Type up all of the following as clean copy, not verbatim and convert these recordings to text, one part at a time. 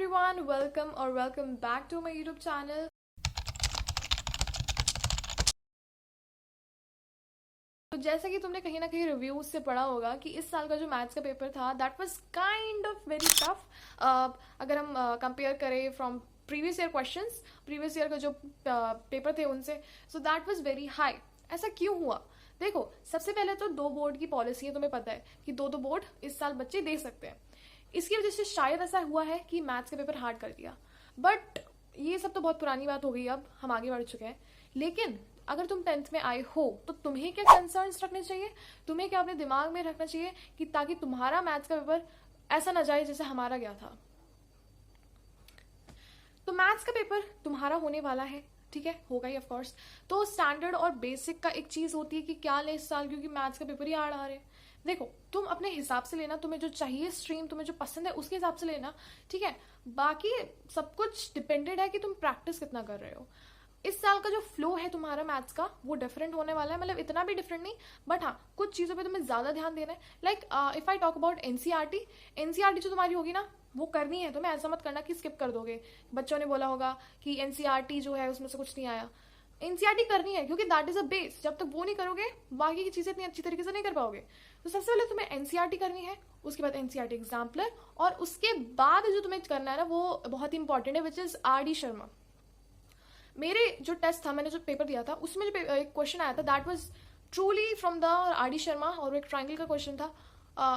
everyone, welcome back to my YouTube channel. तो जैसे कि तुमने कहीं ना कहीं रिव्यूज से पढ़ा होगा कि इस साल का जो मैथ्स का पेपर था that was kind of very tough. अगर हम कंपेयर करें from previous year questions, previous year का जो पेपर थे उनसे, so that was very high. ऐसा क्यों हुआ? देखो, सबसे पहले तो दो बोर्ड की पॉलिसी है, तुम्हें पता है कि दो बोर्ड इस साल बच्चे दे सकते हैं। इसकी वजह से शायद ऐसा हुआ है कि मैथ्स का पेपर हार्ड कर दिया, बट ये सब तो बहुत पुरानी बात हो गई, अब हम आगे बढ़ चुके हैं। लेकिन अगर तुम 10th में आए हो तो तुम्हें क्या कंसर्न्स रखने चाहिए, तुम्हें क्या अपने दिमाग में रखना चाहिए कि ताकि तुम्हारा मैथ्स का पेपर ऐसा ना जाए जैसे हमारा गया था। तो मैथ्स का पेपर तुम्हारा होने वाला है, ठीक है, होगा ही ऑफकोर्स। तो स्टैंडर्ड और बेसिक का एक चीज होती है कि क्या ले इस साल, क्योंकि मैथ्स का पेपर ही हार्ड आ रहे हैं। देखो, तुम अपने हिसाब से लेना, तुम्हें जो चाहिए स्ट्रीम, तुम्हें जो पसंद है उसके हिसाब से लेना, ठीक है। बाकी सब कुछ डिपेंडेड है कि तुम प्रैक्टिस कितना कर रहे हो। इस साल का जो फ्लो है तुम्हारा मैथ्स का वो डिफरेंट होने वाला है, मतलब इतना भी डिफरेंट नहीं, बट हाँ कुछ चीज़ों पे तुम्हें ज़्यादा ध्यान देना है। Like if I talk about NCERT जो तुम्हारी होगी ना वो करनी है तुम्हें। ऐसा मत करना कि स्किप कर दोगे। बच्चों ने बोला होगा कि एनसीईआरटी जो है उसमें से कुछ नहीं आया। एनसीईआरटी करनी है क्योंकि दैट इज अ बेस। जब तक वो नहीं करोगे बाकी की चीज़ें इतनी अच्छी तरीके से नहीं कर पाओगे। तो सबसे पहले तुम्हें एनसीईआरटी करनी है, उसके बाद एनसीईआरटी एग्जाम्पलर, और उसके बाद जो तुम्हें करना है ना वो बहुत ही इंपॉर्टेंट है, which is R D Sharma. मेरे जो टेस्ट था, मैंने जो पेपर दिया था उसमें जो एक क्वेश्चन आया था that was truly from the R D Sharma, और वो एक ट्राइंगल का क्वेश्चन था।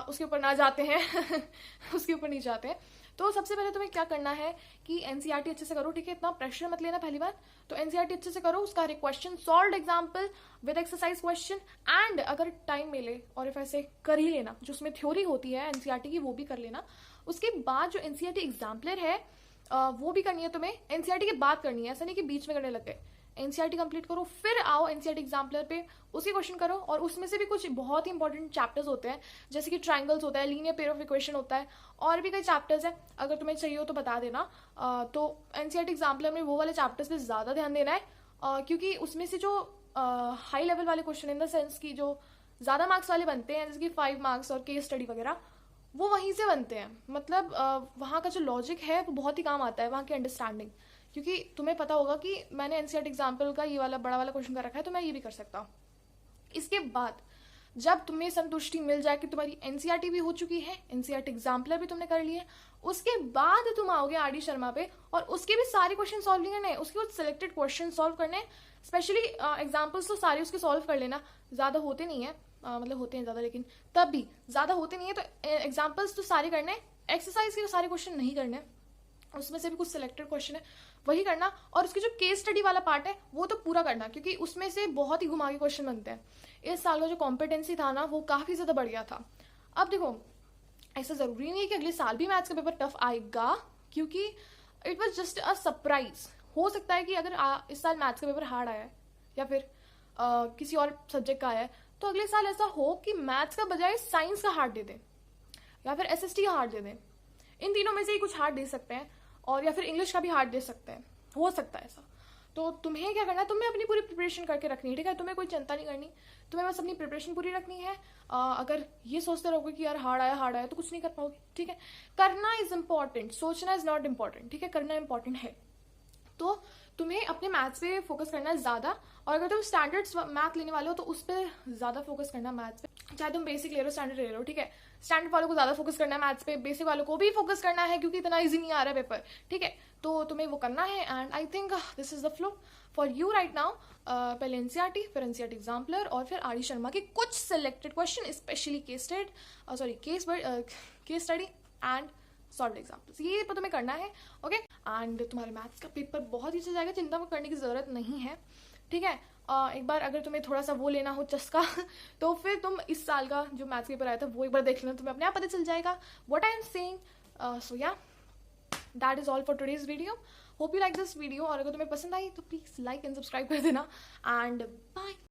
उसके ऊपर ना जाते हैं उसके ऊपर नहीं जाते हैं। तो सबसे पहले तुम्हें क्या करना है कि एनसीईआरटी अच्छे से करो, ठीक है, इतना प्रेशर मत लेना पहली बार। तो एनसीईआरटी अच्छे से करो, उसका हर एक question solve example with exercise question, and अगर टाइम मिले और इफ ऐसे कर ही लेना, जो उसमें थ्योरी होती है एनसीईआरटी की वो भी कर लेना। उसके बाद जो एनसीईआरटी एग्जाम्पलर है वो भी करनी है तुम्हें। एनसीईआरटी के बाद करनी है, ऐसा नहीं कि बीच में करने लग गए। एनसीईआरटी कंप्लीट करो, फिर आओ एनसीईआरटी एग्जाम्पलर पे, उसके क्वेश्चन करो। और उसमें से भी कुछ बहुत ही इंपॉर्टेंट चैप्टर्स होते हैं, जैसे कि ट्राइंगल्स होता है, लीनियर पेयर ऑफ इक्वेशन होता है, और भी कई चैप्टर्स है। अगर तुम्हें चाहिए हो तो बता देना। तो एनसीईआरटी एग्जाम्पलर में वो वाले चैप्टर्स पे ज़्यादा ध्यान देना है, क्योंकि उसमें से जो हाई लेवल वाले क्वेश्चन इन द सेंस की जो ज़्यादा मार्क्स वाले बनते हैं, जैसे कि 5 मार्क्स और केस स्टडी वगैरह, वो वहीं से बनते हैं। मतलब वहाँ का जो लॉजिक है वो बहुत ही काम आता है, वहाँ की अंडरस्टैंडिंग। क्योंकि तुम्हें पता होगा कि मैंने एनसीईआरटी एग्जाम्पल का ये वाला बड़ा वाला क्वेश्चन कर रखा है, तो मैं ये भी कर सकता हूँ। इसके बाद जब तुम्हें संतुष्टि मिल जाए कि तुम्हारी एनसीईआरटी भी हो चुकी है, एनसीईआरटी एग्जाम्पलर भी तुमने कर लिए, उसके बाद तुम आओगे आर डी शर्मा पे, और उसके भी सारे क्वेश्चन सॉल्व नहीं करने, उसके कुछ सिलेक्टेड क्वेश्चन सॉल्व करने। स्पेशली एग्जाम्पल्स तो सारे उसके सॉल्व कर लेना, ज़्यादा होते नहीं है, मतलब होते हैं ज़्यादा लेकिन तब भी ज़्यादा होते नहीं है। तो एग्जाम्पल्स तो सारे करने, एक्सरसाइज के सारे क्वेश्चन नहीं करने, उसमें से भी कुछ सिलेक्टेड क्वेश्चन है वही करना। और उसकी जो केस स्टडी वाला पार्ट है वो तो पूरा करना, क्योंकि उसमें से बहुत ही घुमा के क्वेश्चन बनते हैं। इस साल का जो कॉम्पिटेंसी था ना वो काफ़ी ज़्यादा बढ़ गया था। अब देखो, ऐसा ज़रूरी नहीं है कि अगले साल भी मैथ्स का पेपर टफ आएगा, क्योंकि it was just a surprise. हो सकता है कि अगर इस साल मैथ्स का पेपर हार्ड आया है या फिर किसी और सब्जेक्ट का आया है, तो अगले साल ऐसा हो कि मैथ्स का बजाय साइंस का हार्ड दे दें या फिर एसएसटी का हार्ड दे दें। इन तीनों में से ही कुछ हार्ड दे सकते हैं, और या फिर इंग्लिश का भी हार्ड दे सकते हैं, हो सकता है ऐसा। तो तुम्हें क्या करना है, तुम्हें अपनी पूरी प्रिपरेशन करके रखनी है, ठीक है। तुम्हें कोई चिंता नहीं करनी, तुम्हें बस अपनी प्रिपरेशन पूरी रखनी है। अगर ये सोचते रहोगे कि यार हार्ड आया तो कुछ नहीं कर पाओगे, ठीक है। करना इज इंपॉर्टेंट, सोचना इज नॉट इम्पॉर्टेंट, ठीक है। करना इंपॉर्टेंट है। तो तुम्हें अपने मैथ्स पे फोकस करना है ज़्यादा, और अगर तुम स्टैंडर्ड्स मैथ लेने वाले हो तो उस पर ज़्यादा फोकस करना मैथ्स पे। चाहे तुम बेसिक ले रहे हो स्टैंडर्ड ले रहे हो, ठीक है। स्टैंडर्ड वालों को ज़्यादा फोकस करना है मैथ्स पे, बेसिक वालों को भी फोकस करना है, क्योंकि इतना ईजी नहीं आ रहा है पेपर, ठीक है। तो तुम्हें वो करना है, and I think this is the flow for you right now. पहले एनसीईआरटी, फिर एनसीईआरटी एग्जाम्पलर, और फिर आर डी शर्मा के कुछ selected question, specially case study and solve examples, ये पर तुम्हें करना है, ओके। एंड तुम्हारे मैथ्स का पेपर बहुत ही अच्छा जाएगा, चिंता करने की ज़रूरत नहीं है, ठीक है। एक बार अगर तुम्हें थोड़ा सा वो लेना हो चस्का तो फिर तुम इस साल का जो मैथ्स पेपर आया था वो एक बार देख लेना, तुम्हें अपने आप पता चल जाएगा व्हाट आई एम सेइंग। सो या, that is all for today's video. Hope you like this video, और अगर तुम्हें पसंद आई तो प्लीज़ लाइक एंड सब्सक्राइब कर देना, एंड बाय।